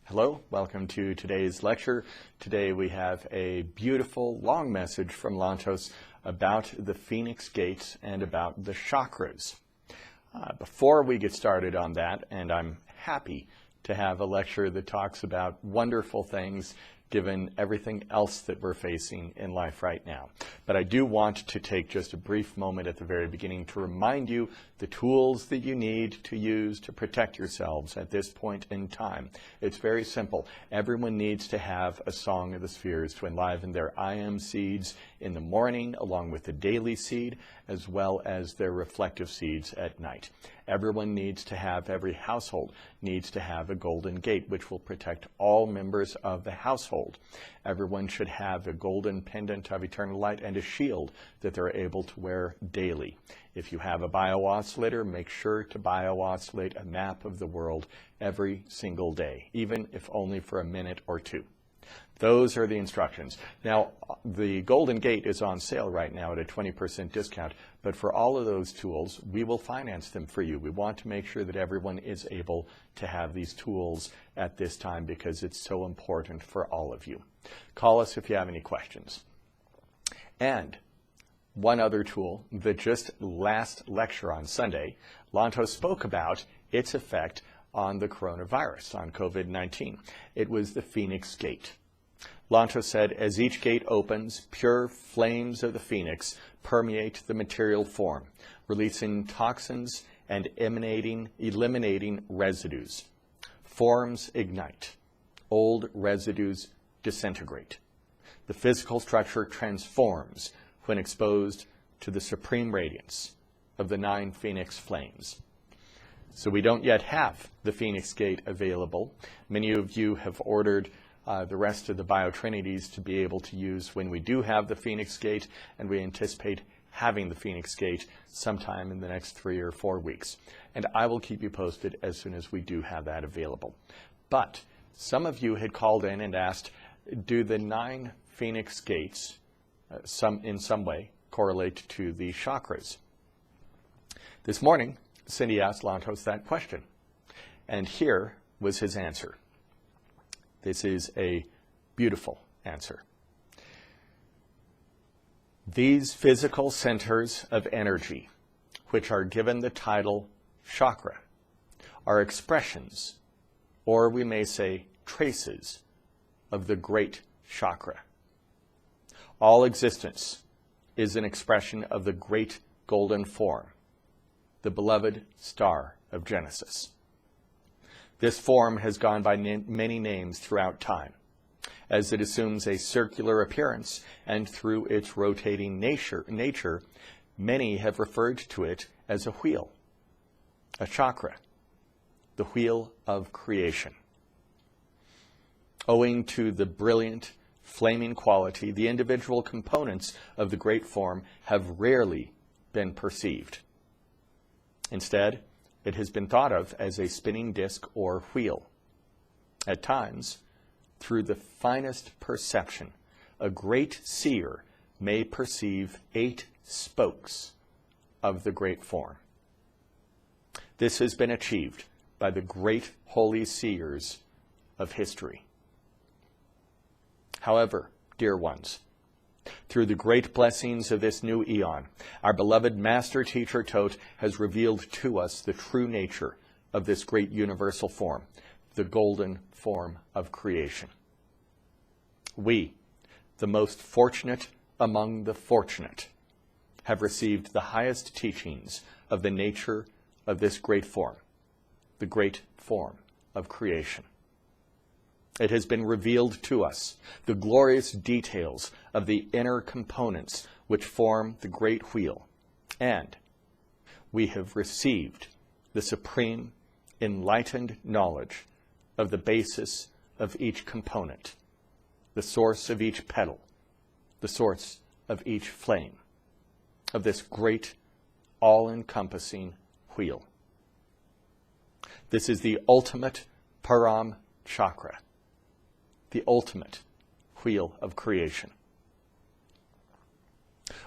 Hello, welcome to today's lecture. Today we have a beautiful long message from Lantos about the Phoenix Gates and about the chakras. Before we get started on that, and I'm happy to have a lecture that talks about wonderful things given everything else that we're facing in life right now. But I do want to take just a brief moment at the very beginning to remind you the tools that you need to use to protect yourselves at this point in time. It's very simple. Everyone needs to have a Song of the Spheres to enliven their I am seeds in the morning, along with the daily seed, as well as their reflective seeds at night. Everyone needs to have, every household needs to have a golden gate, which will protect all members of the household. Everyone should have a golden pendant of eternal light and a shield that they're able to wear daily. If you have a bio-oscillator, make sure to bio-oscillate a map of the world every single day, even if only for a minute or two. Those are the instructions. Now, the Golden Gate is on sale right now at a 20% discount, but for all of those tools, we will finance them for you. We want to make sure that everyone is able to have these tools at this time because it's so important for all of you. Call us if you have any questions. And one other tool that just last lecture on Sunday, Lantos spoke about its effect on the coronavirus, on COVID-19. It was the Phoenix Gate. Lantos said, as each gate opens, pure flames of the phoenix permeate the material form, releasing toxins and eliminating residues. Forms ignite. Old residues disintegrate. The physical structure transforms when exposed to the supreme radiance of the 9 phoenix flames. So we don't yet have the Phoenix Gate available. Many of you have ordered the rest of the biotrinities to be able to use when we do have the Phoenix Gate, and we anticipate having the Phoenix Gate sometime in the next 3 or 4 weeks. And I will keep you posted as soon as we do have that available. But some of you had called in and asked, do the 9 Phoenix Gates in some way correlate to the chakras? This morning, Cindy asked Lantos that question, and here was his answer. This is a beautiful answer. These physical centers of energy, which are given the title chakra, are expressions, or we may say traces, of the great chakra. All existence is an expression of the great golden form, the beloved star of Genesis. This form has gone by many names throughout time, as it assumes a circular appearance, and through its rotating nature, many have referred to it as a wheel, a chakra, the wheel of creation. Owing to the brilliant, flaming quality, the individual components of the great form have rarely been perceived. Instead, it has been thought of as a spinning disc or wheel. At times, through the finest perception, a great seer may perceive 8 spokes of the great form. This has been achieved by the great holy seers of history. However, dear ones, through the great blessings of this new eon, our beloved Master Teacher Tote has revealed to us the true nature of this great universal form, the golden form of creation. We, the most fortunate among the fortunate, have received the highest teachings of the nature of this great form, the great form of creation. It has been revealed to us the glorious details of the inner components which form the great wheel, and we have received the supreme enlightened knowledge of the basis of each component, the source of each petal, the source of each flame, of this great all-encompassing wheel. This is the ultimate Param chakra, the ultimate wheel of creation.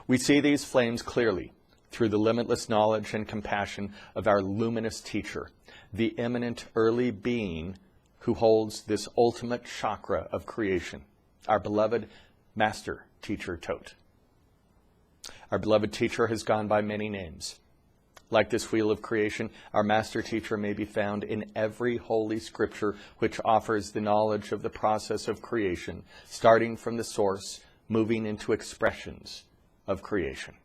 We see these flames clearly through the limitless knowledge and compassion of our luminous teacher, the eminent early being who holds this ultimate chakra of creation, our beloved Master Teacher Tot. Our beloved teacher has gone by many names. Like this wheel of creation, our Master Teacher may be found in every holy scripture which offers the knowledge of the process of creation, starting from the source, moving into expressions of creation.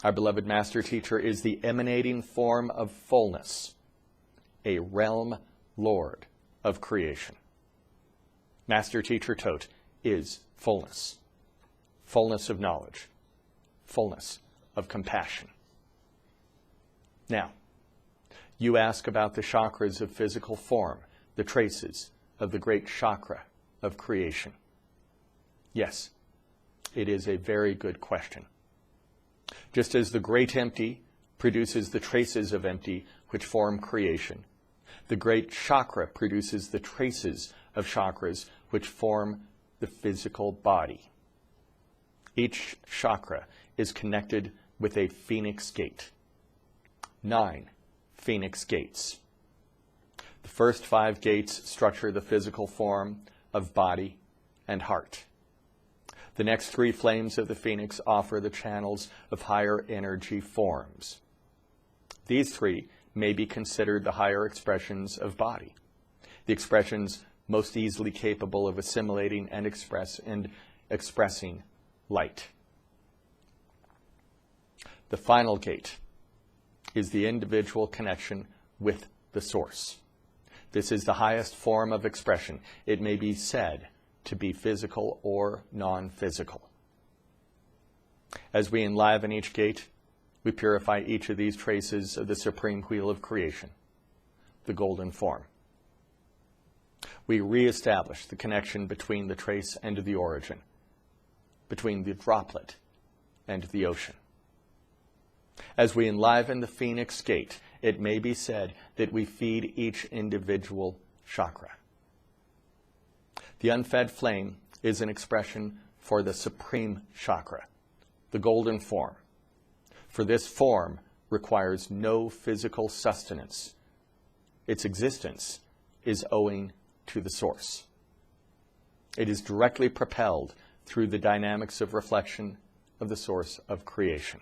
Our beloved Master Teacher is the emanating form of fullness, a realm Lord of creation. Master Teacher Tot is fullness, fullness of knowledge, fullness of compassion. Now, you ask about the chakras of physical form, the traces of the great chakra of creation. Yes, it is a very good question. Just as the great empty produces the traces of empty which form creation, the great chakra produces the traces of chakras which form the physical body. Each chakra is connected with a phoenix gate. 9 phoenix gates. The first 5 gates structure the physical form of body and heart. The next 3 flames of the phoenix offer the channels of higher energy forms. These 3 may be considered the higher expressions of body, the expressions most easily capable of assimilating and expressing light. The final gate is the individual connection with the source. This is the highest form of expression. It may be said to be physical or non-physical. As we enliven each gate, we purify each of these traces of the supreme wheel of creation, the golden form. We reestablish the connection between the trace and the origin, between the droplet and the ocean. As we enliven the phoenix gate, it may be said that we feed each individual chakra. The unfed flame is an expression for the supreme chakra, the golden form. For this form requires no physical sustenance. Its existence is owing to the source. It is directly propelled through the dynamics of reflection of the source of creation.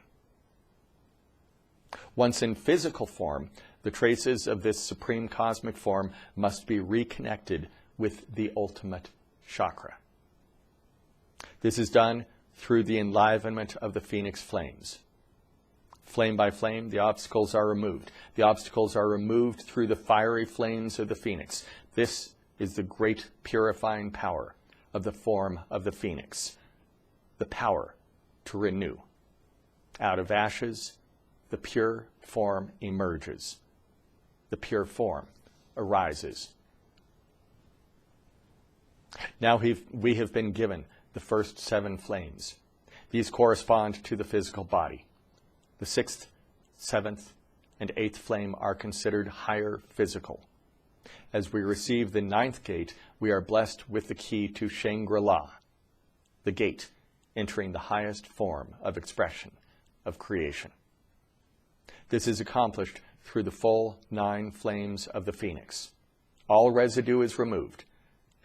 Once in physical form, the traces of this supreme cosmic form must be reconnected with the ultimate chakra. This is done through the enlivenment of the phoenix flames. Flame by flame, the obstacles are removed. The obstacles are removed through the fiery flames of the phoenix. This is the great purifying power of the form of the phoenix, the power to renew. Out of ashes, the pure form emerges. The pure form arises. Now we have been given the first 7 flames. These correspond to the physical body. The 6th, 7th, and 8th flame are considered higher physical. As we receive the 9th gate, we are blessed with the key to Shangri-La, the gate entering the highest form of expression of creation. This is accomplished through the full 9 flames of the phoenix. All residue is removed,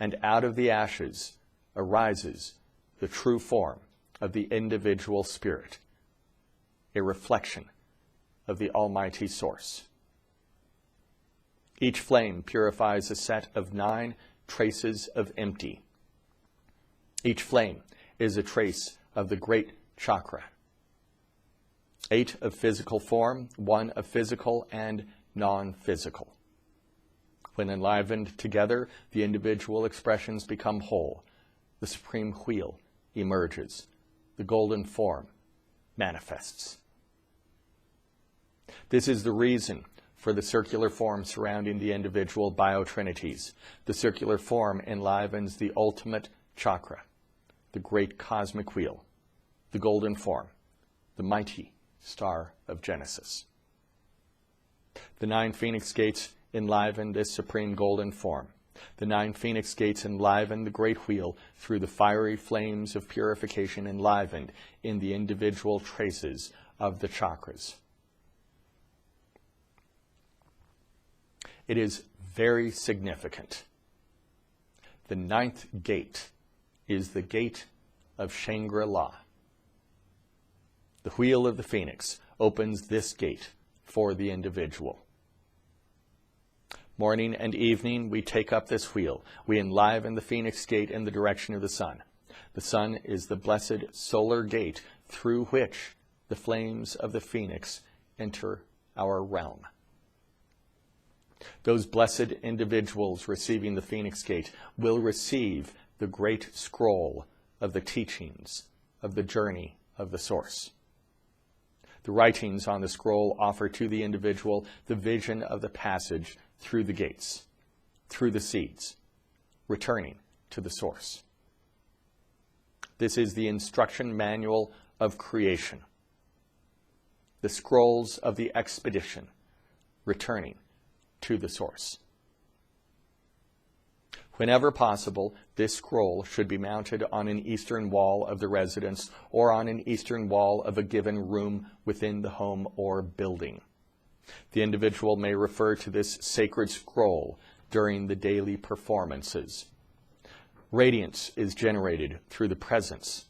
and out of the ashes arises the true form of the individual spirit, a reflection of the Almighty Source. Each flame purifies a set of 9 traces of empty. Each flame is a trace of the great chakra. 8 of physical form, 1 of physical and non-physical. When enlivened together, the individual expressions become whole. The supreme wheel emerges. The golden form manifests. This is the reason for the circular form surrounding the individual biotrinities. The circular form enlivens the ultimate chakra, the great cosmic wheel, the golden form, the mighty star of Genesis. The 9 phoenix gates enliven this supreme golden form. The 9 phoenix gates enliven the great wheel through the fiery flames of purification enlivened in the individual traces of the chakras. It is very significant. The 9th gate is the gate of Shangri-La. The wheel of the phoenix opens this gate for the individual. Morning and evening, we take up this wheel. We enliven the phoenix gate in the direction of the sun. The sun is the blessed solar gate through which the flames of the phoenix enter our realm. Those blessed individuals receiving the phoenix gate will receive the great scroll of the teachings of the journey of the source. The writings on the scroll offer to the individual the vision of the passage through the gates, through the seeds, returning to the source. This is the instruction manual of creation, the scrolls of the expedition, returning to the source. Whenever possible, this scroll should be mounted on an eastern wall of the residence or on an eastern wall of a given room within the home or building. The individual may refer to this sacred scroll during the daily performances. Radiance is generated through the presence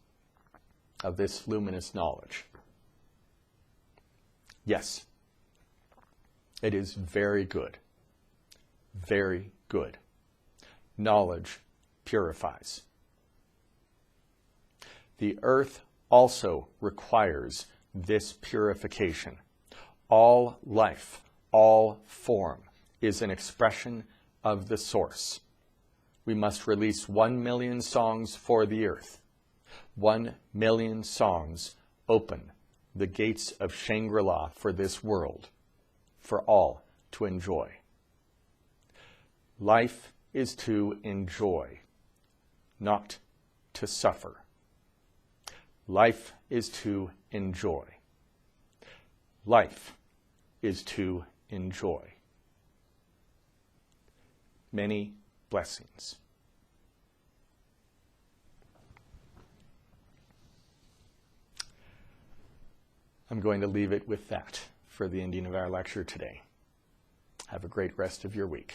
of this luminous knowledge. Yes, it is very good. Very good. Knowledge purifies. The earth also requires this purification. All life, all form is an expression of the source. We must release 1 million songs for the earth. 1 million songs open the gates of Shangri-La for this world, for all to enjoy. Life is to enjoy, not to suffer. Life is to enjoy. Life is to enjoy. Many blessings. I'm going to leave it with that for the ending of our lecture today. Have a great rest of your week.